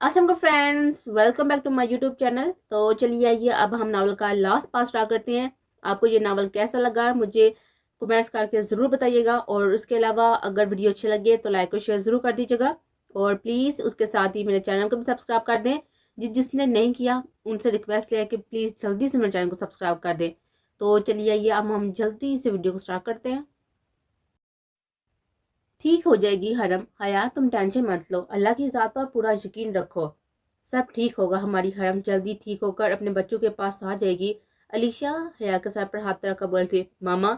Aslam friends, welcome back to my YouTube channel. तो चलिए आइए अब हम नावल का लास्ट पार्ट स्टार्ट करते हैं। आपको ये नावल कैसा लगा मुझे कमेंट्स करके ज़रूर बताइएगा, और उसके अलावा अगर वीडियो अच्छी लगे तो लाइक और शेयर ज़रूर कर दीजिएगा। और प्लीज़ उसके साथ ही मेरे चैनल को भी सब्सक्राइब कर दें। जिसने नहीं किया उनसे रिक्वेस्ट है कि प्लीज़ जल्दी से मेरे चैनल को सब्सक्राइब कर दें। तो चलिए आइए अब हम जल्दी से वीडियो को स्टार्ट करते हैं। ठीक हो जाएगी हरम, हया तुम टेंशन मत लो, अल्लाह की ज़ात पर पूरा यकीन रखो, सब ठीक होगा। हमारी हरम जल्दी ठीक होकर अपने बच्चों के पास आ जाएगी। अलीशा हया के सर पर हाथ रखकर बोलती, मामा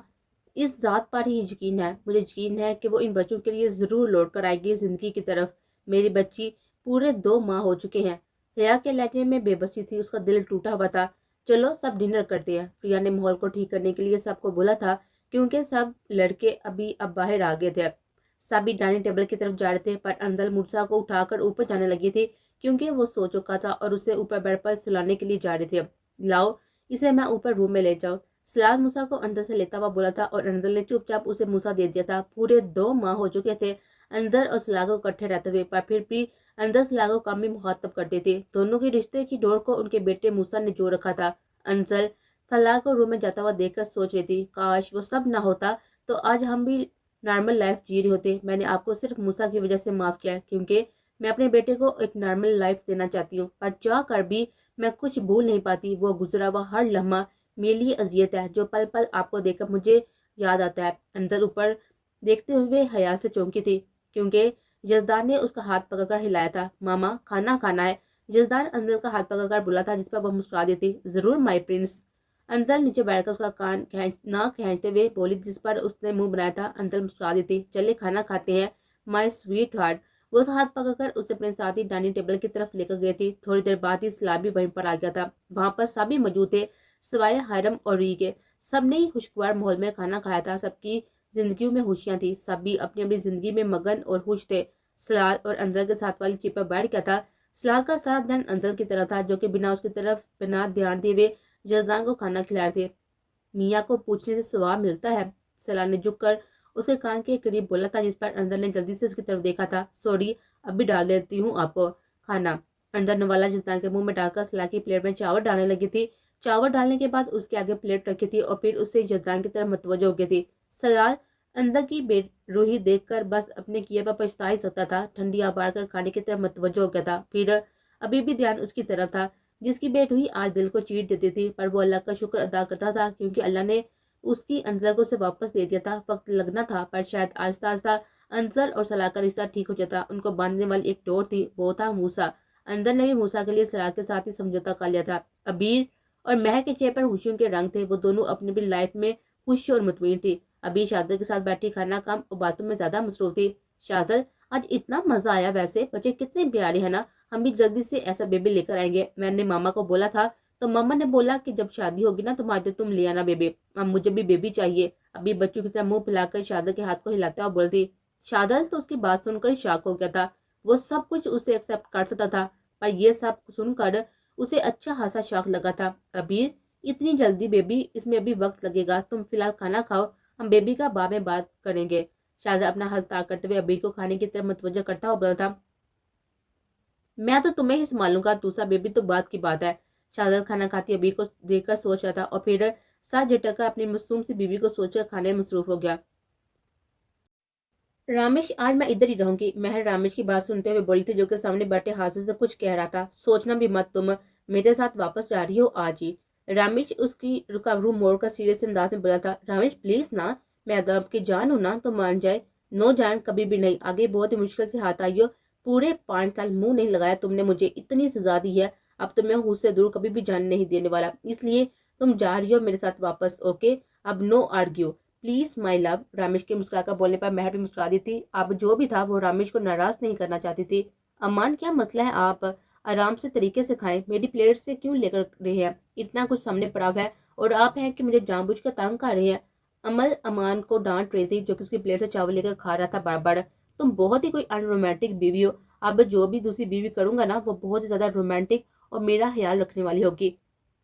इस ज़ात पर ही यकीन है, मुझे यकीन है कि वो इन बच्चों के लिए ज़रूर लौट कर आएगी ज़िंदगी की तरफ। मेरी बच्ची पूरे 2 माह हो चुके हैं। हया के लहजे में बेबसी थी, उसका दिल टूटा हुआ था। चलो सब डिनर करते हैं। प्रिया ने माहौल को ठीक करने के लिए सबको बोला था, क्योंकि सब लड़के अभी अब बाहर आ गए थे। सभी डाइनिंग टेबल की तरफ जा रहे थे, पर अंदर मूसा को उठाकर ऊपर जाने लगी थी, क्योंकि वो सो चुका था और उसे ऊपर बेड पर सुलाने के लिए जा रहे थे। लाओ इसे मैं ऊपर रूम में ले जाऊं, सलाल मूसा को अंदर से लेता हुआ बोला था, और अंदर ने चुपचाप उसे मूसा दे दिया था। पूरे 2 माह हो चुके थे अंदर और सलाह को इकट्ठे रहते हुए, पर फिर भी अंदर सलाह को कम ही मुखातब करते थे। दोनों के रिश्ते की डोर को उनके बेटे मूसा ने जोड़ रखा था। अंजल सलाह को रूम में जाता हुआ देखकर सोच रही थी, काश वो सब ना होता तो आज हम भी नॉर्मल लाइफ जी रहे होते। मैंने आपको सिर्फ मूसा की वजह से माफ़ किया है, क्योंकि मैं अपने बेटे को एक नॉर्मल लाइफ देना चाहती हूँ, पर चाह कर भी मैं कुछ भूल नहीं पाती। वो गुजरा हुआ हर लम्हा मेरे लिए अजियत है, जो पल पल आपको देखकर मुझे याद आता है। अंदर ऊपर देखते हुए हयाल से चौंकी थी, क्योंकि जजदान ने उसका हाथ पकड़कर हिलाया था। मामा खाना खाना है, जजदान अंजल का हाथ पकड़कर बोला था, जिस पर वह मुस्कुरा देती, ज़रूर माई प्रिंस। अंजल नीचे बैठकर उसका कान खींचते हुए बोली, जिस पर उसने मुंह बनाया था। अंजल मुस्कुरा देती, चले खाना खाते हैं माई स्वीट हार्ट। वो हाथ पकड़कर उसे अपने साथ ही डाइनिंग टेबल की तरफ लेकर गई थी। थोड़ी देर बाद ही सलाह भी वहीं पर आ गया था। वहां पर सभी मौजूद थे, सिवाय हायरम और री के। सब ने ही खुशगवार माहौल में खाना खाया था। सबकी जिंदगी में खुशियां थी, सभी अपनी अपनी जिंदगी में मगन और खुश थे। सलाल और अंजल के साथ वाली चिप पर बैठ गया था। सलाल का सारा ध्यान अंजल की तरफ था, जो कि बिना उसकी तरफ बिना ध्यान दिए हुए जजदान को खाना खिला रहे थे। मियाँ को पूछने से स्वाब मिलता है, सलाह ने झुककर उसके कान के करीब बोला था, जिस पर अंदर ने जल्दी से उसकी तरफ देखा था। सॉरी, अभी डाल देती हूँ आपको खाना। अंदर नवाला जजदान के मुंह में डालकर सलाह की प्लेट में चावल डालने लगी थी। चावल डालने के बाद उसके आगे प्लेट रखी थी, और फिर उससे जजदान की तरफ मतवजो हो गई थी। सलाल अंदर की बेरूही देखकर बस अपने किए पर पछता ही सकता था। ठंडी आबार कर खाने की तरफ मतवजो हो गया था, फिर अभी भी ध्यान उसकी तरफ था, जिसकी बेरूही आज दिल को चीर देती थी। पर वो अल्लाह का शुक्र अदा करता था, क्योंकि अल्लाह ने उसकी अंजल को उसे वापस दे दिया था। वक्त लगना था, पर शायद आहिस्ता आहिस्ता अंजल और सलाह का रिश्ता ठीक हो जाता। उनको बांधने वाली एक डोर थी, वो था मूसा। अंदर ने भी मूसा के लिए सलाह के साथ ही समझौता कर लिया था। अबीर और महक के चेहरे पर खुशियों के रंग थे। वो दोनों अपनी अपनी लाइफ में खुश और मुतमईन थी। अभी शादल के साथ बैठी खाना कम और बातों में ज्यादा मसरूफ थी। शादल, आज इतना मजा आया, वैसे बच्चे कितने प्यारे हैं ना, हम भी जल्दी से ऐसा बेबी लेकर आएंगे। मैंने मामा को बोला था, तो मामा ने बोला कि जब शादी होगी ना तुम्हारे, तुम ले आना बेबी। अब मुझे भी बेबी चाहिए। अभी बच्चों की तरह मुंह फैलाकर शादल के हाथ को हिलाता और बोलती। शादल तो उसकी बात सुनकर शॉक हो गया था। वो सब कुछ उसे एक्सेप्ट कर सकता था, पर यह सब सुनकर उसे अच्छा खासा शौक लगा था। अभी इतनी जल्दी बेबी, इसमें अभी वक्त लगेगा, तुम फिलहाल खाना खाओ, हम बेबी का बाद में बात करेंगे। शादल अपना हाथ ताक करते हुए अबीर को खाने की तरफ मुतवज्जो करता हुआ बोला था, मैं तो तुम्हें ही संभालूंगा, दूसरा बेबी तो बात की बात है। शादल खाना खाती अबीर को देखकर सोच रहा था, और फिर साथ झटक कर अपनी मासूम सी बीवी को सोचकर खाने में मसरूफ हो गया। रामेश, आज मैं इधर ही रहूंगी। महर रामेश की बात सुनते हुए बोली थी, जो कि सामने बैठे हासिल से कुछ कह रहा था। सोचना भी मत, तुम मेरे साथ वापस जा रही हो आज ही। रामेश उसकी रूह मोड़ कर सीरियस अंदाज में बोला था, रामेश प्लीज ना, मैं अगर आपकी जान हूं ना तो मान जाए। नो जान कभी भी नहीं, आगे बहुत ही मुश्किल से हाथ आई हो। पूरे 5 साल मुंह नहीं लगाया तुमने, मुझे इतनी सजा दी है, अब तो मैं उससे दूर कभी भी जान नहीं देने वाला। इसलिए तुम जा रही हो मेरे साथ वापस, ओके? अब no argue please my love. Ramesh के मुस्कुराकर बोलने पर महर भी मुस्कुरा दी थी। अब जो भी था वो रामेश को नाराज नहीं करना चाहती थी। अम्मान, क्या मसला है? आप आराम से तरीके से खाएं, मेरी प्लेट से क्यों लेकर रहे हैं? इतना कुछ सामने पड़ा हुआ है और आप हैं कि मुझे जानबूझ कर तंग कर रहे हैं। अमल अमान को डांट रही थी, जो कि उसकी प्लेट से चावल लेकर खा रहा था बार बार। तुम बहुत ही कोई अनरोमांटिक बीवी हो। अब जो भी दूसरी बीवी करूंगा ना, वो बहुत ही ज्यादा रोमांटिक और मेरा ख्याल रखने वाली होगी।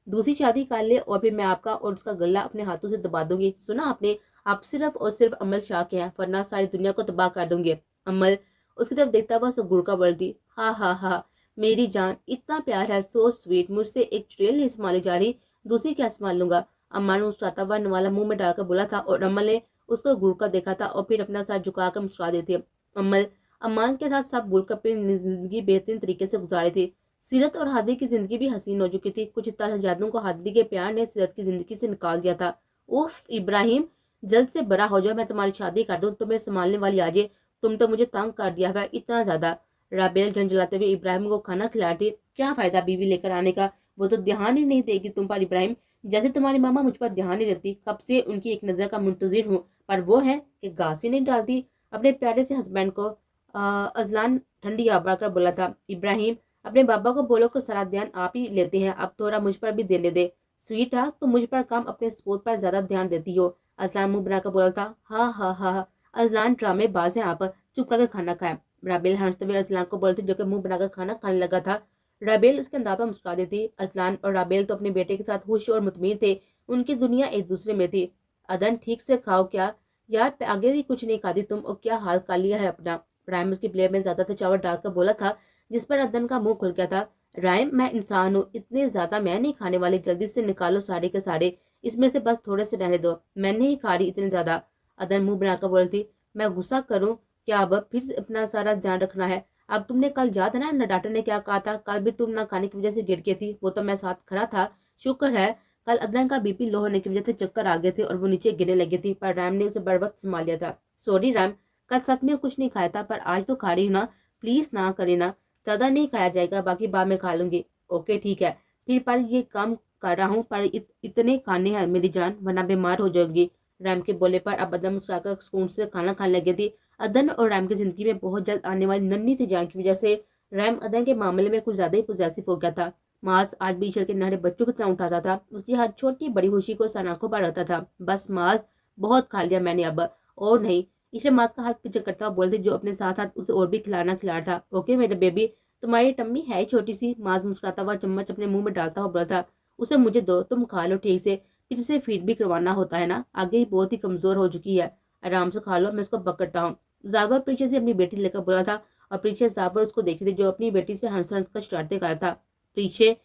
दूसरी शादी कर ले और फिर मैं आपका और उसका गला अपने हाथों से दबा दूंगी। सुना आपने? आप सिर्फ और सिर्फ अमल शाह के हैं, वरना सारी दुनिया को तबाह कर दूंगे। अमल उसकी तरफ देखता हुआ सब गुड़का बोलती, हाँ हाँ हाँ, मेरी जान इतना प्यार है, सो स्वीट, मुझसे एक चुड़ैल नहीं संभाली जा रही, दूसरी क्या संभाल लूंगा। अम्मा ने मुस्कुराता हुआ नवाला मुंह में डालकर बोला था और अम्मा ने उसको घूर कर देखा था और फिर अपना सर झुकाकर मुस्कुरा देती। अम्मल अम्मान के साथ सब भूल कर अपनी जिंदगी बेहतरीन तरीके से गुजारी थी। सीरत और हादी की जिंदगी भी हसीन हो चुकी थी। कुछ ताजादों को हादी के प्यार ने सीरत की जिंदगी से निकाल दिया था। उफ इब्राहिम, जल्द से बड़ा हो जाओ, मैं तुम्हारी शादी कर दूं, तुम्हें संभालने वाली आ जाए। तुम तो मुझे तंग कर दिया है इतना ज्यादा। राबेल झंझलाते हुए इब्राहिम को खाना खिला रही थी। क्या फायदा बीवी लेकर आने का, वो तो ध्यान ही नहीं देगी तुम पर इब्राहिम, जैसे तुम्हारी मामा मुझ पर ध्यान नहीं देती। कब से उनकी एक नजर का मुंतजिर हूँ, पर वो है कि घास ही नहीं डालती। अपने प्यारे से हस्बैंड को अजलान ठंडी आवाज कर बोला था। इब्राहिम, अपने बाबा को बोलो कि सारा ध्यान आप ही लेते हैं, अब थोड़ा मुझ पर भी देने दे। स्वीट है, तुम मुझ पर कम अपने सपूत पर ज्यादा ध्यान देती हो। अजलान मुंह बनाकर बोला था। हाँ हाँ हाँ, अजलान ड्रामे बाज है आप, चुप करके खाना खाए। राबेल हंसते हुए अजलान को बोलती, जो कि मुंह बनाकर खाना खाने लगा था। राबेल उसके अंदाज पर मुस्कुरा देती। अजलान और राबेल तो अपने बेटे के साथ खुश और मुतमईन थे, उनकी दुनिया एक दूसरे में थी। अदन, ठीक से खाओ क्या यार, आगे ही कुछ नहीं खाती तुम, और क्या हाल कर लिया है अपना। राइम उसकी प्लेट में ज्यादा था चावल डालकर बोला था, जिस पर अदन का मुंह खुल गया था। राइम, मैं इंसान हूँ, इतने ज्यादा मैं नहीं खाने वाली, जल्दी से निकालो सारे के सारे, इसमें से बस थोड़े से रहने दो, मैं नहीं खा रही इतने ज्यादा। अदन मुंह बनाकर बोलती, मैं गुस्सा करूँ क्या, अब फिर से अपना सारा ध्यान रखना है। अब तुमने कल याद है ना डॉक्टर ने क्या कहा था, कल भी तुम ना खाने की वजह से गिर गई थी, वो तो मैं साथ खड़ा था। शुक्र है कल अदन का बीपी लो होने की वजह से चक्कर आ गए थे और वो नीचे गिरने लगी थी, पर रैम ने उसे बर वक्त संभाल लिया था। सॉरी रैम, कल सच में कुछ नहीं खाया था, पर आज तो खा रही हूँ ना, प्लीज ना करे ना, ज्यादा नहीं खाया जाएगा, बाकी बाद में खा लूंगी। ओके ठीक है, फिर पर ये काम कर रहा हूँ, पर इतने खाने हैं मेरी जान, वरना बीमार हो जाएगी। रैम के बोले पर अब अदन मुस्कुराकर सुकून से खाना खाने लगी थी। अदन और रैम की जिंदगी में बहुत जल्द आने वाली नन्ही सी जान की वजह से रैम अदन के मामले में कुछ ज्यादा ही पोजेसिव हो गया था। मास आज भी ईश्वर के नहरे बच्चों की तरह उठाता था, उसकी हर छोटी बड़ी खुशी को सनाखों पर रहता था। बस मास, बहुत खा लिया मैंने अब, और नहीं। ईशा मास का हाथ पीछे करता हुआ बोलते, जो अपने साथ साथ उसे और भी खिलाना खिला रहा था। ओके मेरे बेबी, तुम्हारी टम्मी है छोटी सी। मास मुस्कुराता हुआ चम्मच अपने मुंह में डालता हुआ बोला था। उसे मुझे दो, तुम खा लो ठीक से, फिर उसे फीड भी करवाना होता है ना, आगे ही बहुत ही कमजोर हो चुकी है, आराम से खा लो, मैं उसको पकड़ता हूँ। जावर पीछे से अपनी बेटी लेकर बोला था, और पीछे जावर उसको देखी थी, जो अपनी बेटी से हंस हंस कर शरारतें कर रहा था। पीछे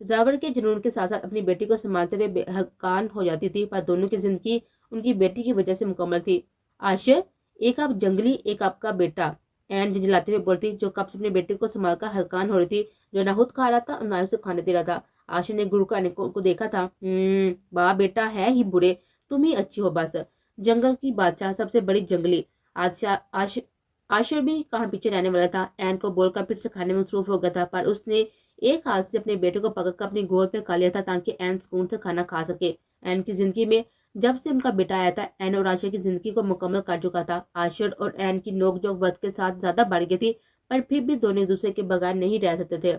जावर के जुनून के साथ साथ अपनी बेटी को संभालते हुए बेहकान हो जाती थी, पर दोनों की जिंदगी उनकी बेटी की वजह से मुकम्मल थी। आशिर, एक आप जंगली, एक आपका बेटा, एन झिझलाते हुए बोलती, जो कब से अपनी बेटी को संभाल कर हलकान हो रही थी, जो ना खुद खा रहा था और ना उसे खाने दे रहा था। आशिर ने गुरु का को देखा था। बा बेटा है ही बुरे, तुम ही अच्छी हो बस, जंगल की बादशाह, सबसे बड़ी जंगली। आशिर भी कहाँ पीछे रहने वाला था। एन को बोलकर फिर से खाने में मसरूफ हो गया था, पर उसने एक हाथ से अपने बेटे को पकड़कर अपनी गोद में खा लिया था, ताकि एन सुकून से खाना खा सके। एन की जिंदगी में जब से उनका बेटा आया था, एन और आशिर की जिंदगी को मुकम्मल कर चुका था। आशिर और एन की नोकझोंक वक्त के साथ ज्यादा बढ़ गई थी, पर फिर भी दोनों एक दूसरे के बगैर नहीं रह सकते थे।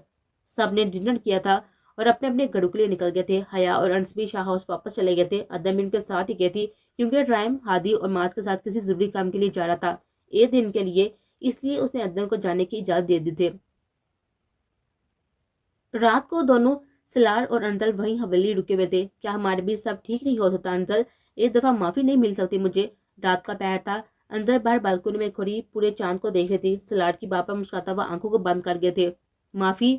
सबने डिनर किया था और अपने अपने घरों के लिए निकल गए थे। हया और अंश भी शाह हाउस वापस चले गए थे। अदम इनके साथ ही गई थी, क्योंकि राइम हादी और माज के साथ किसी जरूरी काम के लिए जा रहा था, एक दिन के लिए, इसलिए उसने अदम को जाने की इजाजत दे दी थी। रात को दोनों सलार और अंजल वहीं हवेली रुके हुए थे। क्या हमारे बीच सब ठीक नहीं हो सकता अंजल, एक दफा माफी नहीं मिल सकती मुझे। रात का पहर था। अंदर बाहर बालकनी में खड़ी पूरे चांद को देख रही थी। सलार की बापा मुस्कुराता हुआ आंखों को बंद कर गए थे। माफी?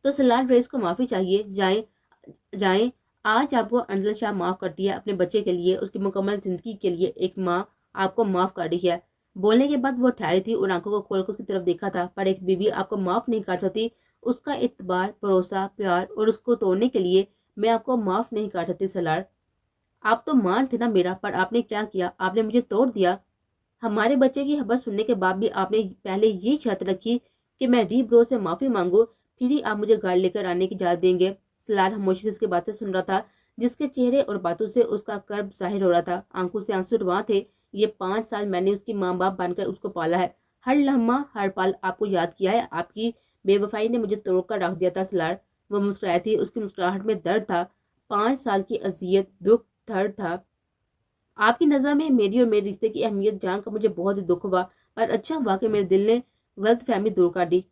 तो सलार रेस को माफी चाहिए, जाए जाए। आज आपको अंजल शाह माफ करती है, अपने बच्चे के लिए, उसकी मुकम्मल जिंदगी के लिए एक माँ आपको माफ कर रही है। बोलने के बाद वो ठहरी थी और आंखों को खोलकर उसकी तरफ देखा था, पर एक बीवी आपको माफ नहीं कर सकती, उसका इत्बार, भरोसा, प्यार, और उसको तोड़ने के लिए मैं आपको माफ नहीं कर सकती। सलार, आप तो मान थे ना मेरा, पर आपने क्या किया, आपने मुझे तोड़ दिया। हमारे बच्चे की खबर सुनने के बाद भी आपने पहले ये शर्त रखी कि मैं री ब्रो से माफी मांगू, फिर ही आप मुझे घर लेकर आने की इजाजत देंगे। सलार खामोशी से उसकी बातें सुन रहा था, जिसके चेहरे और बातों से उसका कर्ब जाहिर हो रहा था। आंखों से आंसू रवां थे। ये 5 साल मैंने उसकी माँ बाप बनकर उसको पाला है, हर लम्हा हर पल आपको याद किया है, आपकी बेवफाई ने मुझे तोड़कर रख दिया था। सलार, वो मुस्कुराई थी, उसकी मुस्कुराहट में दर्द था, 5 साल की अजियत, दुख, दर्द था। आपकी नज़र में मेरी और मेरे रिश्ते की अहमियत जानकर मुझे बहुत ही दुख हुआ, पर अच्छा हुआ कि मेरे दिल ने गलत फहमी दूर कर दी।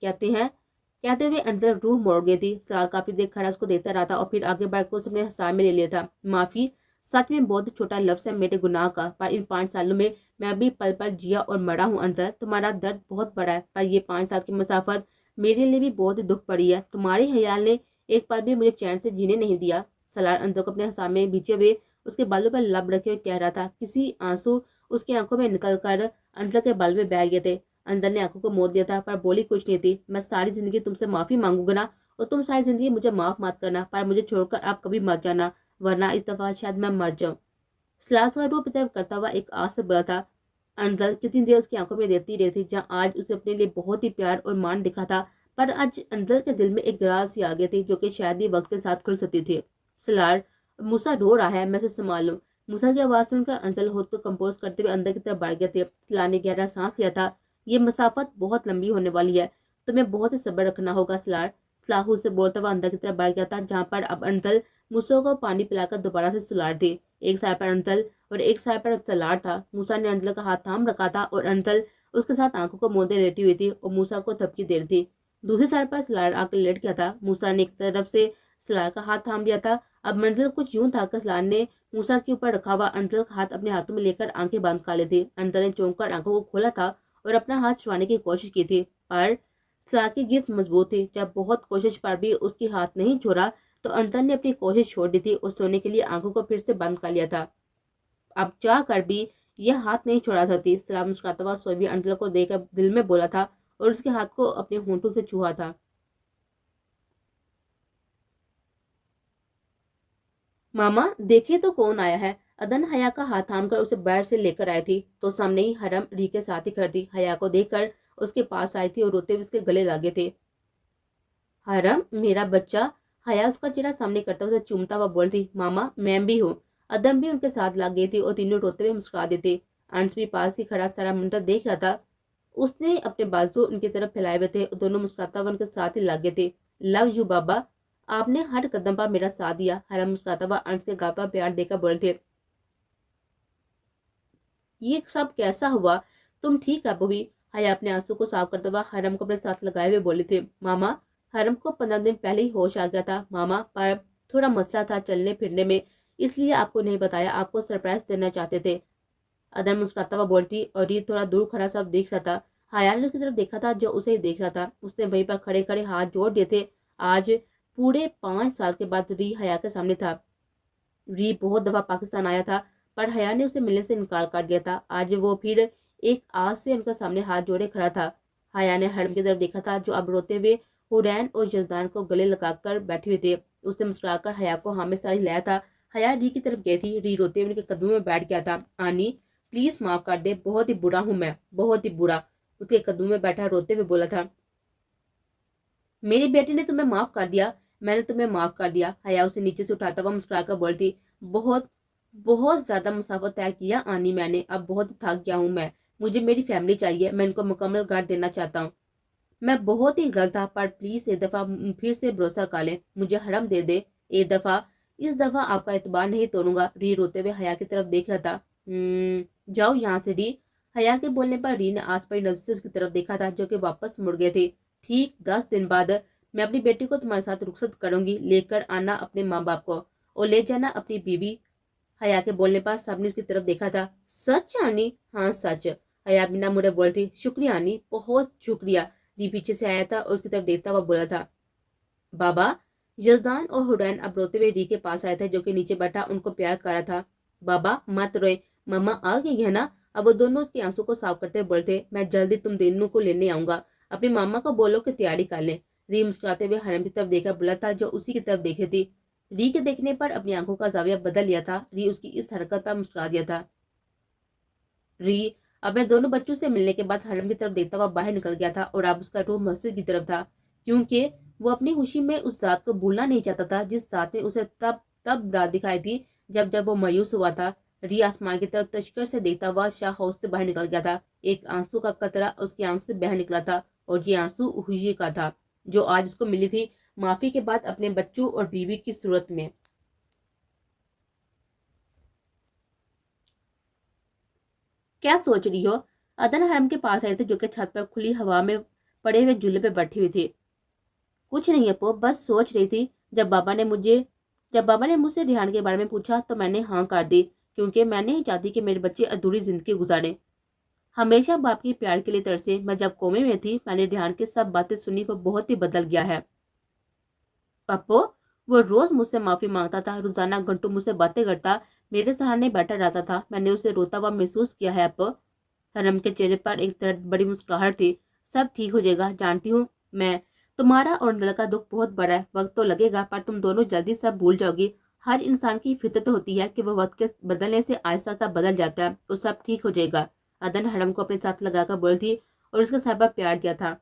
कहते हुए अंदर रूह मोड़ गई थी। सलार काफी देर खड़ा उसको देखता रहा था और फिर आगे बढ़कर उसने साथ में ले लिया था। माफी सच में बहुत छोटा लफ्ज है मेरे गुनाह का, पर इन 5 सालों में मैं भी पल पल जिया और मरा हूँ। अंदर तुम्हारा दर्द बहुत बड़ा है, पर ये 5 साल की मसाफत میرے لیے بھی بہت دکھ پڑی ہے. تمہارے خیال نے ایک پل بھی مجھے چین سے جینے نہیں دیا. سلار انجل کو اپنے سامنے بھیجے ہوئے اس کے بالوں پر لب رکھے ہوئے کہہ رہا تھا. کسی آنسو اس کی آنکھوں میں نکل کر انجل کے بال میں بہ گئے تھے. انجل نے آنکھوں کو موڑ دیا تھا پر بولی کچھ نہیں تھی. میں ساری زندگی تم سے معافی مانگوں گا نا اور تم ساری زندگی مجھے معاف مت کرنا پر مجھے چھوڑ کر آپ کبھی مت جانا ورنہ اس دفعہ شاید میں مر جاؤں. سلاس کا روپ کرتا ہوا ایک آس سے بڑا تھا. انجل کتنی دیر اس کی آنکھوں میں دیتی رہی تھی جہاں آج اسے اپنے لیے بہت ہی پیار اور مان دکھا تھا پر آج انجل کے دل میں ایک گراس سی آ گئی تھی جو کہ شاید ہی وقت کے ساتھ کھل سکتی تھی. سلار موسا رو رہا ہے, میں اسے سنبھالوں. موسا کی آواز سن کر انجل خود کو کمپوز کرتے ہوئے اندر کی طرف بڑھ گئے تھے. سلار نے گہرا سانس لیا تھا. یہ مسافت بہت لمبی ہونے والی ہے, تمہیں بہت ہی صبر رکھنا ہوگا سلار. سلاہو سے بولتا ہوا اندر کی طرف بڑھ گیا تھا جہاں پر اب انجل موسا کو پانی پلا کر دوبارہ سے سلار تھی. ایک سائڈ پر انجل اور ایک سائڈ پر سلار تھا. موسا نے انجل کا ہاتھ تھام رکھا تھا اور انجل اس کے ساتھ آنکھوں کو موندے لیٹی ہوئی تھی اور موسا کو تھپکی دے رہی تھی. دوسری سائڈ پر سلار آ کر لیٹ گیا تھا. موسا نے ایک طرف سے سلار کا ہاتھ تھام لیا تھا. اب منزل کچھ یوں تھا کہ سلار نے موسا کے اوپر رکھا ہوا انجل کا ہاتھ اپنے ہاتھوں میں لے کر آنکھیں بند کر لی تھی. انجل نے چونک کر آنکھوں کو کھولا تھا اور اپنا ہاتھ چھڑانے کی کوشش کی تھی پر سلار کی گرفت مضبوط تھی. جب بہت کوشش پر بھی اس کی ہاتھ نہیں چھوڑا تو انجل نے اپنی کوشش چھوڑ دی تھی اور سونے کے لیے آنکھوں کو پھر سے بند کر لیا تھا. اب چاہ کر بھی یہ ہاتھ نہیں چھوڑا سکتی. سلار مسکراتا ہوا سوئی انجل کو دیکھ کر دل میں بولا تھا اور اس کے ہاتھ کو اپنے ہونٹوں سے چھوا تھا. ماما دیکھے تو کون آیا ہے. ادن حیا کا ہاتھ تھام کر اسے باہر سے لے کر آئی تھی تو سامنے ہی حرم ری کے ساتھ ہی کھڑی تھی. حیا کو دیکھ کر اس کے پاس آئی تھی اور روتے ہوئے اس کے گلے لگے تھے. حرم میرا بچہ. حیا اس کا چہرہ سامنے کرتا اسے چومتا ہوا بولتی. ماما میں بھی ہوں. ادم بھی ان کے ساتھ لگ گئی تھی اور تینوں روتے ہوئے مسکرا دیتے. انس بھی پاس ہی کھڑا سارا منظر دیکھ رہا تھا. اس نے اپنے بازو ان کی طرف پھیلائے ہوئے تھے اور دونوں مسکراتا ہوا ان کے ساتھ ہی لگ گئے تھے. لو یو بابا, آپ نے ہر قدم پر میرا ساتھ دیا. حرم مسکراتا ہوا انس کے گال پر پیار دے کر بولتے. یہ سب کیسا ہوا, تم ٹھیک ہے بوبی. حیا اپنے آنسو کو صاف کرتا ہوا حرم کو اپنے ساتھ لگائے ہوئے بولے تھے. ماما حرم کو 15 دن پہلے ہی ہوش آ گیا تھا ماما, پر تھوڑا مسئلہ تھا چلنے پھرنے میں, اس لیے آپ کو نہیں بتایا, آپ کو سرپرائز دینا چاہتے تھے. ادن مسکراتا ہوا بولتی اور ری تھوڑا دور کھڑا سب دیکھ رہا تھا. حیا نے اس کی طرف دیکھا تھا جو اسے ہی دیکھ رہا تھا. اس نے وہیں پر کھڑے کھڑے ہاتھ جوڑ دیے تھے. آج پورے 5 سال کے بعد ری حیا کے سامنے تھا. ری بہت دفعہ پاکستان آیا تھا پر حیا نے اسے ملنے سے انکار کر دیا تھا. آج وہ پھر ایک آس سے ان کا سامنے ہاتھ جوڑے کھڑا تھا. حیا نے حرم کی طرف دیکھا تھا جو اب روتے ہوئے حورین اور یزدان کو گلے لگا کر بیٹھے ہوئے تھے. اس نے مسکرا کر حیا کو ہاں میں ساری لایا تھا. حیا ری کی طرف گئی تھی. ری روتے ہوئے ان کے قدموں میں بیٹھ گیا تھا. آنی پلیز معاف کر دے, بہت ہی برا ہوں میں, بہت ہی برا. اس کے قدموں میں بیٹھا روتے ہوئے بولا تھا. میری بیٹی نے تمہیں معاف کر دیا, میں نے تمہیں معاف کر دیا. حیا اسے نیچے سے اٹھاتا ہوا مسکرا کر بولتی. بہت بہت زیادہ مسافت طے کیا آنی میں نے, اب بہت تھک گیا ہوں میں, مجھے میری فیملی چاہیے, میں ان کو مکمل گھر دینا چاہتا ہوں. میں بہت ہی غلط تھا پر پلیز ایک دفعہ پھر سے بھروسہ کر لیں, مجھے حرم دے دے ایک دفعہ, اس دفعہ آپ کا اعتبار نہیں توڑوں گا. ری روتے ہوئے حیا کی طرف دیکھ رہا تھا. جاؤ یہاں سے ری. حیا کے بولنے پر ری نے آس پاس نظر سے اس کی طرف دیکھا تھا جو کہ واپس مڑ گئے تھے. ٹھیک 10 دن بعد میں اپنی بیٹی کو تمہارے ساتھ رخصت کروں گی, لے کر آنا اپنے ماں باپ کو اور لے جانا اپنی بیوی. حیا کے بولنے پر سب نے اس کی طرف دیکھا تھا. سچ آنی؟ ہاں سچ. حیا بنا مڑے بولتی. شکریہ آنی, بہت شکریہ. ری پیچھے سے آیا تھا اور اس کی طرف دیکھتا ہوا بولا تھا. بابا. یزدان اور حورین اب روتے ہوئے ری کے پاس آئے تھے جو کہ نیچے بیٹھا ان کو پیار کر رہا تھا. بابا مت روئے, ماما آ گئی ہے نا. اب وہ دونوں اس کے آنسو کو صاف کرتے بولتے. میں جلدی تم دونوں کو لینے آؤں گا, اپنی ماما کو بولو کہ تیاری کر لیں. ری مسکراتے ہوئے حرم کی طرف دیکھ کر بولا تھا جو اسی کی طرف دیکھے تھی. ری کے دیکھنے پر اپنی آنکھوں کا زاویہ بدل لیا تھا. ری اس کی اس حرکت پر مسکرا دیا تھا. ری اپنے دونوں بچوں سے ملنے کے بعد حرم کی طرف دیکھتا ہوا باہر نکل گیا تھا اور اب اس کا روح مسجد کی طرف تھا کیونکہ وہ اپنی خوشی میں اس ذات کو بھولنا نہیں چاہتا تھا جس ذات نے اسے تب رات دکھائی تھی جب وہ مایوس ہوا تھا. ری آسمان کی طرف تشکر سے دیکھتا ہوا شاہ ہاؤس سے باہر نکل گیا تھا. ایک آنسو کا قطرہ اس کی آنکھ سے بہہ نکلا تھا اور یہ آنسو خوشی کا تھا جو آج اس کو ملی تھی معافی کے بعد اپنے بچوں اور بیوی کی صورت میں. کیا سوچ رہی ہو؟ ادن حرم کے پاس آئے تھے جو کہ چھت پر کھلی ہوا میں پڑے ہوئے جھولے پہ بیٹھی ہوئی تھی. کچھ نہیں اپو, بس سوچ رہی تھی. جب بابا نے مجھ سے ریحان کے بارے میں پوچھا تو میں نے ہاں کر دی کیونکہ میں نہیں چاہتی کہ میرے بچے ادھوری زندگی گزارے. हमेशा बाप के प्यार के लिए तरसे। मैं जब कोमे में थी मैंने रेहान की सब बातें सुनी, वो बहुत ही बदल गया है। पप्पो, वो रोज मुझसे माफी मांगता था, रोजाना घंटों मुझसे बातें करता, मेरे सहारे बैठा रहता था। मैंने उसे रोता हुआ महसूस किया है अप्पो। हरम के चेहरे पर एक तरह बड़ी मुस्कुराहट थी। सब ठीक हो जाएगा, जानती हूँ मैं। तुम्हारा और नल का दुख बहुत बड़ा है, वक्त तो लगेगा पर तुम दोनों जल्दी सब भूल जाओगी। हर इंसान की फितरत होती है कि वो वक्त के बदलने से आहिस्ता आहिस्ता बदल जाता है, तो सब ठीक हो जाएगा। अदन हरम को अपने साथ लगाकर बोली थी और उसके सर पर प्यार दिया था।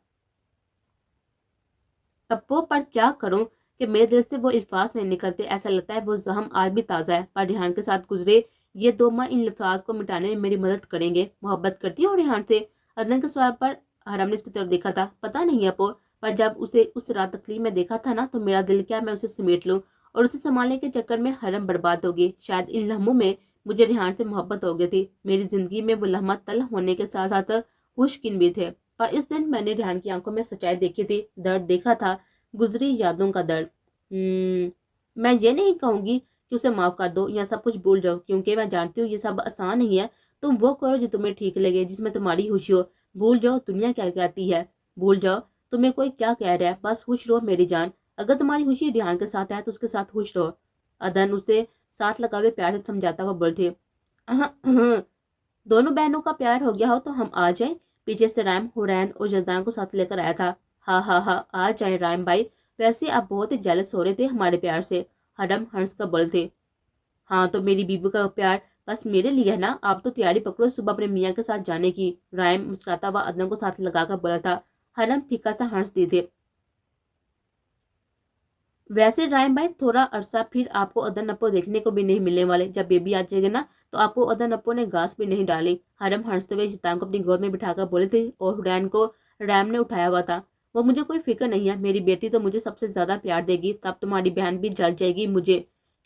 पप्पो, पर क्या करूं कि मेरे दिल से वो अल्फाज नहीं निकलते। ऐसा लगता है वो जख्म आज भी ताज़ा है। पर रेहान के साथ गुजरे ये 2 माह इन अल्फाज को मिटाने में मेरी मदद करेंगे। मोहब्बत करती हो रेहान से? अदनान के सवाल पर हरम ने उसकी तरफ देखा था। पता नहीं अपो, पर जब उसे उस रात तकलीफ में देखा था ना, तो मेरा दिल क्या मैं उसे समेट लूं, और उसे संभालने के चक्कर में हरम बर्बाद होगी। शायद इन लम्हों में मुझे रेहान से मोहब्बत हो गई थी। मेरी जिंदगी में वो लम्हा तल्ख होने के साथ साथ खुशकिन भी थे। पर इस दिन मैंने रेहान की आंखों में सच्चाई देखी थी, दर्द देखा था, गुजरी यादों का दर्द। मैं ये नहीं कहूंगी कि उसे माफ कर दो या सब कुछ भूल जाओ, क्योंकि मैं जानती हूँ ये सब आसान नहीं है। तुम वो करो जो तुम्हें ठीक लगे, जिसमें तुम्हारी खुशी हो। भूल जाओ दुनिया क्या कहती है, भूल जाओ तुम्हें कोई क्या कह रहा है, बस खुश रहो मेरी जान। अगर तुम्हारी खुशी ध्यान के साथ है तो उसके साथ खुश रहो। अदन उसे साथ लगावे प्यार से समझाता हुआ बोलते। दोनों बहनों का प्यार हो गया हो तो हम आ जाएं। पीछे से रैम हुरैन और जरदान को साथ लेकर आया था। हाँ हाँ हाँ, आ जाए रायम भाई। वैसे आप बहुत ही जेलस हो रहे थे हमारे प्यार से, हरम हंस कर बोलते। हाँ तो मेरी बीबी का प्यार बस मेरे लिए है ना? आप तो तैयारी पकड़ो सुबह अपने मियाँ के साथ जाने की। रायम मुस्कुराता हुआ अदनान को साथ लगाकर बोला था। हरम फीका सा हंसते थे। वैसे रायम भाई, थोड़ा अरसा फिर आपको अदन अप्पो देखने को भी नहीं मिलने वाले। जब बेबी आ जाएगी ना, तो आपको अदन अप्पो ने घास भी नहीं डाली। हरम हंसते हुए जितान को अपनी गोद में बिठाकर बोले थे, और हुरैन को रैम ने उठाया हुआ था। वो मुझे कोई फिक्र नहीं है, मेरी बेटी तो मुझे सबसे ज्यादा प्यार देगी। तब तुम्हारी बहन भी जल जाएगी मुझे,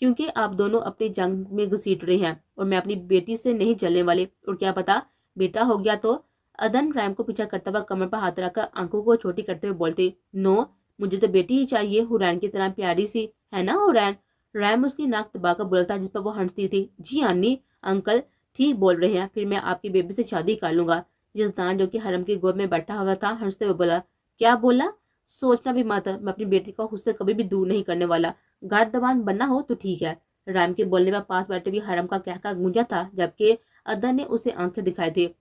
क्योंकि आप दोनों अपनी जंग में घसीट रहे हैं, और मैं अपनी बेटी से नहीं जलने वाली। और क्या पता बेटा हो गया तो। अदन रैम को पीछा करता हुआ कमर पर हाथ रखकर आंखों को छोटी करते हुए बोलती। नो, मुझे तो बेटी ही चाहिए, हुरैन की तरह प्यारी सी, है ना हुरैन? रैम उसकी नाक दबाकर बोलता, जिस पर वो हंसती थी। जी अन्नी, अंकल ठीक बोल रहे हैं, फिर मैं आपकी बेबी से शादी कर लूंगा। जसदान जो कि हरम की गोद में बैठा हुआ था हंसते हुए बोला। क्या बोला? सोचना भी मत, मैं अपनी बेटी को खुद से कभी भी दूर नहीं करने वाला। गार्डवान बनना हो तो ठीक है। रैम के बोलने में पास बैठे भी हरम का कहका गूंजा था, जबकि अदन ने उसे आंखें दिखाई थी।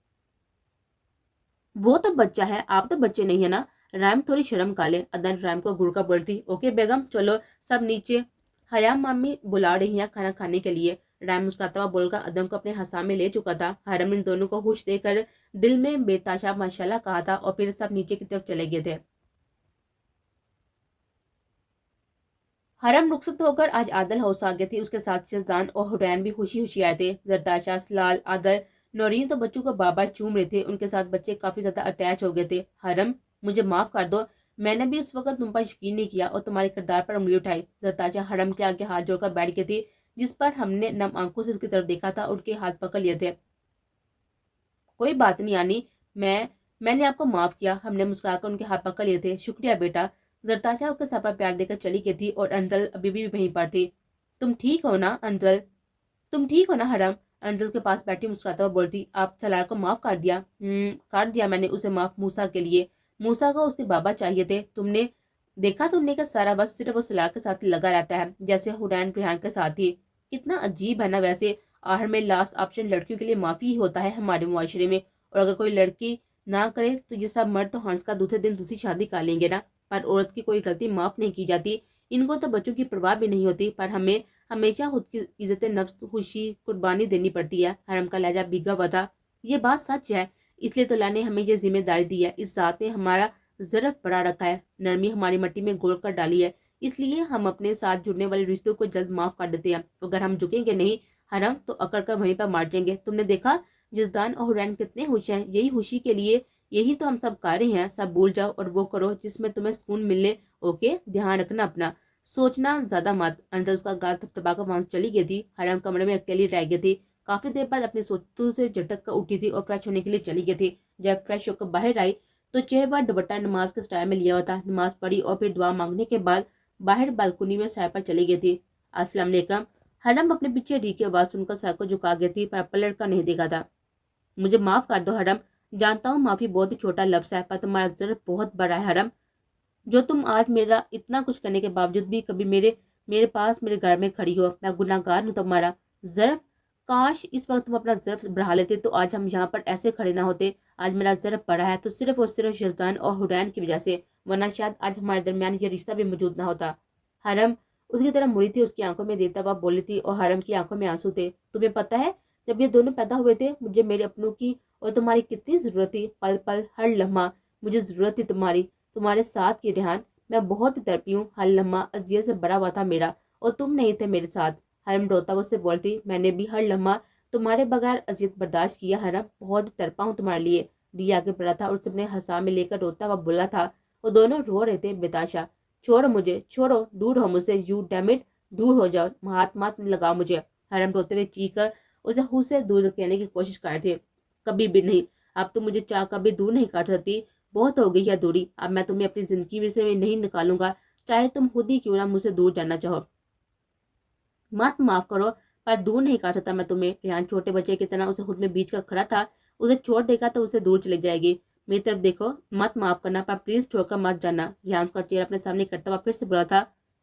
वो तो बच्चा है, आप तो बच्चे नहीं है ना। रैम थोड़ी शर्म का ले। अदन रैम को घूरकर बोलती। ओके बेगम, चलो सब नीचे, हया मामी बुला रही हैं खाना खाने के लिए। रैम मुस्कुराता हुआ बोलकर अदम को अपने हंसा में ले चुका था। हरम ने दोनों को खुश देकर दिल में बेताशा माशाल्लाह कहा था, और फिर सब नीचे की तरफ चले गए थे। हरम रुखसत होकर आज आदल हाउस आ गई थी। उसके साथ शजदान और हुरैन भी खुशी खुशी आए थे। जरदाशा, सलाल, आदल, नौरीन तो बच्चों को बार बार चूम रहे थे। उनके साथ बच्चे काफी ज्यादा अटैच हो गए थे। हरम, मुझे माफ कर दो, मैंने भी उस वक्त तुम पर यकीन नहीं किया और तुम्हारे किरदार पर उंगली उठाई। जरदाशा हरम के आगे हाथ जोड़कर बैठ गई थी, जिस पर हमने नम आंखों से उसकी तरफ देखा था और उनके हाथ पकड़ लिए थे। कोई बात नहीं आनी, मैंने आपको माफ किया। हमने मुस्कुराकर उनके हाथ पकड़ लिए थे। शुक्रिया बेटा। जरताशा उसके सर पर प्यार देकर चली गई थी, और अंजल अभी भी वहीं पर थी। तुम ठीक हो ना अंजल? तुम ठीक हो ना हरम? अंजल के पास बैठी मुस्कुराता हुआ बोलती। आप सलार को माफ कर दिया? कर दिया मैंने उसे माफ, मूसा के लिए। मूसा को उसके बाबा चाहिए थे। तुमने का सारा बस सिर्फ वो सलार के साथ लगा रहता है, जैसे हुरैन रेहान के साथ ही। कितना अजीब है ना वैसे। आखिर में लास्ट ऑप्शन लड़कियों के लिए माफी ही होता है हमारे मुआशरे में। और अगर कोई लड़की ना करे तो ये सब मर्द तो हंस का दूसरे दिन दूसरी शादी कर लेंगे ना। पर औरत की कोई गलती माफ नहीं की जाती। इनको तो बच्चों की परवाह भी नहीं होती, पर हमें हमेशा खुद की इज्जत नफ्स खुशी कुर्बानी देनी पड़ती है। हरम का लहजा भीगा हुआ था। ये बात सच है, इसलिए तो अल्लाह ने हमें ये जिम्मेदारी दी है। इस जात ने हमारा ज़रफ बढ़ा रखा है, नरमी हमारी मिट्टी में घोल कर डाली है। इसलिए हम अपने साथ जुड़ने वाले रिश्तों को जल्द माफ कर देते हैं। अगर हम झुकेंगे नहीं हरम, तो अकड़ कर वहीं पर मार जाएंगे। तुमने देखा जसदान और हुरैन कितने खुश हैं। यही खुशी के लिए यही तो हम सब कर रहे हैं। सब भूल जाओ और वो करो जिसमें तुम्हें सुकून मिलने। ओके, ध्यान रखना अपना, सोचना ज्यादा मत। अंजल उसका गाल थपथपाकर वहां चली गई थी। हरम कमरे में अकेली रह गई थी। काफी देर बाद अपनी सोचों से झटक कर उठी थी और फ्रेश होने के लिए चली गई थी। जब फ्रेश होकर बाहर आई तो चेहरे पर दुपट्टा नमाज के स्टाइल में लिया हुआ था। नमाज पढ़ी और फिर दुआ मांगने के बाद बाहर बालकनी में सैर पर चली गई थी। अस्सलाम वालेकुम। हरम अपने पीछे री की आवाज सुनकर सर को झुका गई थी, पर पलट कर नहीं देखा था। मुझे माफ कर दो हरम, جانتا ہوں معافی بہت ہی چھوٹا لفظ ہے، پر تمہارا ظرف بہت بڑا ہے حرم۔ جو تم آج میرا اتنا کچھ کرنے کے باوجود بھی کبھی میرے پاس میرے گھر میں کھڑی ہو، میں گناہ گار ہوں تمہارا۔ ظرف، کاش اس وقت تم اپنا ظرف بڑھا لیتے تو آج ہم یہاں پر ایسے کھڑے نہ ہوتے۔ آج میرا ظرف بڑا ہے تو صرف اور صرف یزدان اور حرین کی وجہ سے، ورنہ شاید آج ہمارے درمیان یہ رشتہ بھی موجود نہ ہوتا۔ حرم اس کی طرف مڑی تھی، اس کی آنکھوں میں دیتا ہوا بولی تھی اور حرم کی آنکھوں میں آنسو تھے۔ تمہیں پتہ ہے جب یہ دونوں پیدا ہوئے تھے مجھے میرے اپنوں کی اور تمہاری کتنی ضرورت تھی، پل پل ہر لمحہ مجھے ضرورت تھی تمہارے ساتھ کی ریحان۔ میں بہت تڑپی ہوں، ہر لمحہ اذیت سے بڑا ہوا تھا میرا اور تم نہیں تھے میرے ساتھ۔ حرم روتا وہ سے بولتی، میں نے بھی ہر لمحہ تمہارے بغیر اذیت برداشت کیا حرم، بہت تڑپا ہوں تمہارے لیے۔ ری آگے بڑھا تھا اور اسے اپنے ہسا میں لے کر روتا ہوا بولا تھا۔ وہ دونوں رو رہے تھے بتاشا، چھوڑو مجھے، چھوڑو، دور ہو مجھ سے، یو ڈیم اٹ، دور ہو جاؤ، ہاتھ مات لگاؤ مجھے۔ حرم روتے ہوئے چیخ کر اسے خود سے دور کہنے کی کوشش کر رہے تھے، کبھی بھی نہیں، اب تم مجھے چاہ کبھی دور نہیں کر سکتی، بہت ہو گئی ہے دوری، اب میں تمہیں اپنی زندگی میں سے نہیں نکالوں گا، چاہے تم خود ہی کیوں نہ مجھ سے دور جانا چاہو۔ مت معاف کرو پر دور نہیں کر سکتا میں تمہیں۔ ریحان چھوٹے بچے کی طرح اسے خود میں بیچ کر کھڑا تھا، اسے چھوڑ دے گا تو اسے دور چلے جائے گی۔ میری طرف دیکھو، مت معاف کرنا پر پلیز چھوڑ کر مت جانا۔ ریحان کا چہرہ اپنے سامنے کرتا ہوا پھر سے بولا تھا،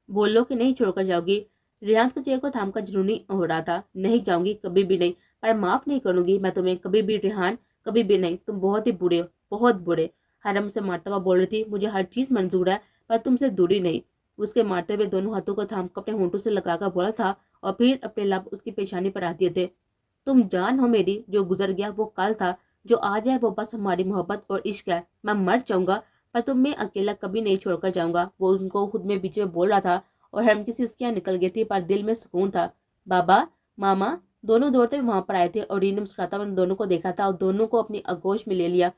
بولو کہ نہیں چھوڑ کر جاؤ گی۔ ریحان کے چہرے کو تھام کر جنونی ہو رہا تھا، نہیں جاؤں گی، کبھی بھی نہیں، پر معاف نہیں کروں گی میں تمہیں، کبھی بھی ریحان، کبھی بھی نہیں، تم بہت ہی برے ہو، بہت برے۔ حرم سے مارتا ہوا بول رہی تھی، مجھے ہر چیز منظور ہے پر تم سے دوری نہیں۔ اس کے مارتے ہوئے دونوں ہاتھوں کو تھام کر اپنے ہونٹوں سے لگا کر بولا تھا اور پھر اپنے لب اس کی پیشانی پر آتی تھے، تم جان ہو میری، جو گزر گیا وہ کل تھا، جو آج ہے وہ بس ہماری محبت اور عشق ہے۔ میں مر جاؤں گا پر تم میں اکیلا کبھی نہیں چھوڑ کر جاؤں گا۔ وہ ان کو خود میں بیچ میں بول رہا تھا اور حرم کی سسکیاں نکل گئی تھی پر دل میں سکون تھا۔ بابا، ماما دونوں دوڑتے ہوئے وہاں پر آئے تھے اور رین نے مسکراتا ہوا ان دونوں کو دیکھا تھا اور دونوں کو اپنی آغوش میں لے لیا۔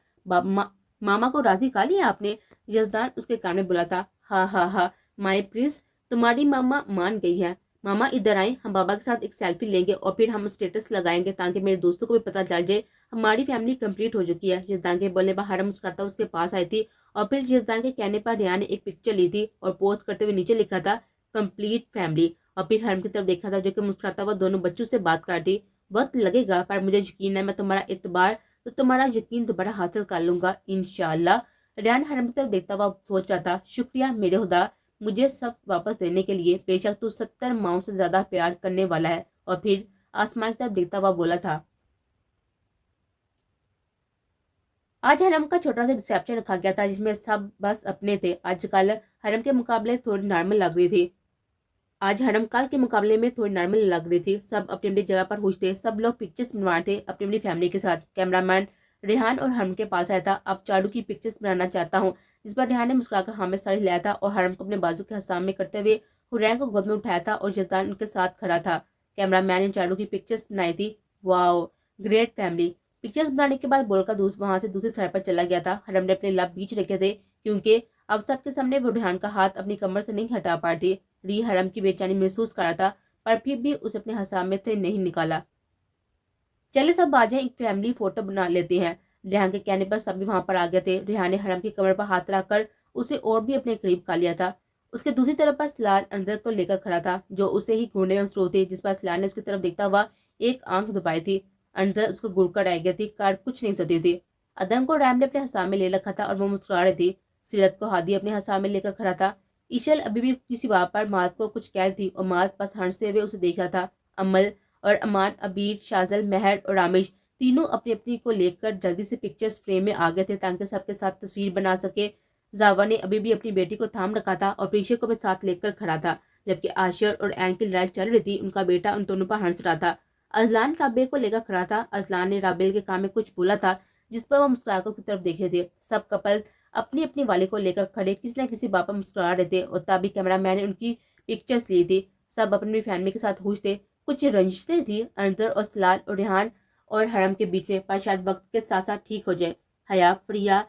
ماما کو راضی کر لیا آپ نے؟ یزدان اس کے کان میں بولا تھا۔ ہاں ہاں ہاں مائی پرنس، تمہاری ماما مان گئی ہے۔ ماما ادھر آئیں، ہم بابا کے ساتھ ایک سیلفی لیں گے اور پھر ہم اسٹیٹس لگائیں گے تاکہ میرے دوستوں کو بھی پتہ چل جائے ہماری فیملی کمپلیٹ ہو چکی ہے۔ یزدان کے بولنے پر حرم مسکراتا اس کے پاس آئی تھی اور پھر یزدان کے کہنے پر ریحان نے ایک پکچر لی تھی اور پوسٹ کرتے ہوئے نیچے لکھا تھا کمپلیٹ فیملی، اور پھر حرم کی طرف دیکھا تھا جو کہ مسکراتا ہوا دونوں بچوں سے بات کرتی۔ وقت لگے گا پر مجھے یقین ہے میں تمہارا اعتبار تو تمہارا یقین دوبارہ حاصل کر لوں گا انشاءاللہ۔ ریحان حرم کی طرف دیکھتا ہوا سوچ رہا تھا، شکریہ میرے خدا مجھے سب واپس دینے کے لیے، بے شک تو 70 ماؤں سے زیادہ پیار کرنے والا ہے۔ اور پھر آسمان کی طرف دیکھتا ہوا بولا تھا۔ آج حرم کا چھوٹا سا ریسیپشن رکھا گیا تھا جس میں سب بس اپنے تھے۔ آج کل حرم کے مقابلے تھوڑی نارمل لگ رہی تھی، سب اپنی اپنی جگہ پر خوش تھے، سب لوگ پکچرز بنوا رہے تھے اپنی اپنی فیملی کے ساتھ۔ کیمرہ مین ریحان اور حرم کے پاس آیا تھا، اب چاڑو کی پکچرز بنانا چاہتا ہوں، جس پر ریحان نے مسکرا کر ہاں میں سر ہلایا تھا اور حرم کو اپنے بازو کے سامنے کرتے ہوئے حرین کو گود میں اٹھایا تھا اور یزدان ان کے ساتھ کھڑا تھا۔ کیمرہ مین نے چاڑو کی پکچرز بنائی تھی، واو گریٹ فیملی۔ پکچرز بنانے کے بعد بول کر وہاں سے دوسری سائڈ پر چلا گیا تھا۔ حرم نے اپنے لب بیچ رکھے تھے کیونکہ اب سب کے سامنے وہ ریحان کا ہاتھ اپنی کمر سے نہیں ہٹا پا رہی تھی۔ ری حرم کی بے چینی محسوس کر رہا تھا پر پھر بھی اسے اپنے حسامے سے نہیں نکالا۔ چلے سب آ جائیں، ایک فیملی فوٹو بنا لیتے ہیں۔ ریحان کے کہنے پر سب بھی وہاں پر آ گئے تھے۔ ریحان نے حرم کی کمر پر ہاتھ رکھ کر اسے اور بھی اپنے قریب کر لیا تھا۔ اس کے دوسری طرف پر سلال انظر کو لے کر کھڑا تھا جو اسے ہی گھورنے میں مصروف تھی، جس پر سلال نے اس کی طرف دیکھتا ہوا ایک آنکھ دبائی تھی۔ انظر اس کو گھور کر رہ گئی تھی، کر کچھ نہیں سکتی تھی۔ ادم کو ریم نے اپنے حسام میں لے رکھا تھا اور وہ مسکرا رہی تھی۔ سیرت کو ہادی اپنے حسام میں لے کر کھڑا تھا۔ ایشل ابھی بھی کسی بات پر معاذ کو کچھ کہہ رہی تھی اور معاذ بس ہنستے ہوئے اسے دیکھ رہا تھا۔ عمل اور امان، عبیر، شازل، مہر اور رامش تینوں اپنی اپنی کو لے کر جلدی سے پکچرز فریم میں آ گئے تھے تاکہ سب کے ساتھ تصویر بنا سکے۔ زاوا نے ابھی بھی اپنی بیٹی کو تھام رکھا تھا اور پریشا کو اپنے ساتھ لے کر کھڑا تھا، جبکہ عاشر اور عین کی لڑائی چل رہی تھی، ان کا بیٹا ان دونوں پر ہنس رہا تھا۔ ازلان رابعہ کو لے کر کھڑا تھا۔ ازلان نے رابعہ کے کان میں کچھ بولا تھا جس پر وہ مسکرا کر کی طرف دیکھ رہے تھے۔ سب کپل اپنی اپنی والی کو لے کر کھڑے کسی نہ کسی بات پر مسکرا رہے تھے اور تبھی کیمرہ مین نے ان کی پکچرز لی تھی۔ سب اپنی فیملی کے ساتھ خوش تھے، کچھ رنجشیں تھی انظر اور سلال اور ریحان اور حرم کے بیچ میں، پر شاید وقت کے ساتھ ساتھ ٹھیک ہو جائے۔ حیا، فریا،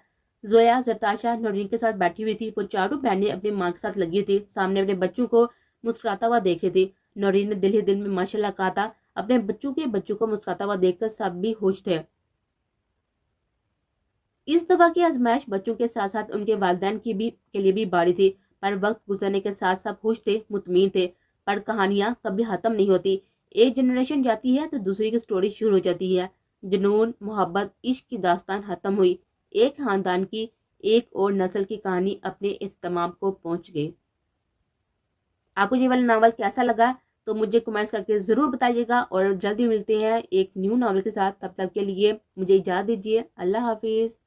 زویا، زرتاشا نورین کے ساتھ بیٹھی ہوئی تھی۔ وہ چاروں بہنیں اپنی ماں کے ساتھ لگی تھی، سامنے اپنے بچوں کو مسکراتا ہوا دیکھ رہی تھی۔ نورین نے دل ہی دل میں ماشاءاللہ کہا تھا۔ اپنے بچوں کو مسکراتا ہوا دیکھ کر سب بھی خوش تھے۔ اس دفعہ کی آزمائش بچوں کے ساتھ ساتھ ان کے والدین کے لیے بھی باری تھی، پر وقت گزرنے کے ساتھ سب خوش تھے، مطمئن تھے۔ پر کہانیاں کبھی ختم نہیں ہوتی، ایک جنریشن جاتی ہے تو دوسری کی سٹوری شروع ہو جاتی ہے۔ جنون، محبت، عشق کی داستان ختم ہوئی، ایک خاندان کی ایک اور نسل کی کہانی اپنے اختتام کو پہنچ گئی۔ آپ کو یہ والا ناول کیسا لگا تو مجھے کمنٹس کر کے ضرور بتائیے گا، اور جلدی ملتے ہیں ایک نیو ناول کے ساتھ۔ تب تک کے لیے مجھے اجازت دیجیے، اللہ حافظ۔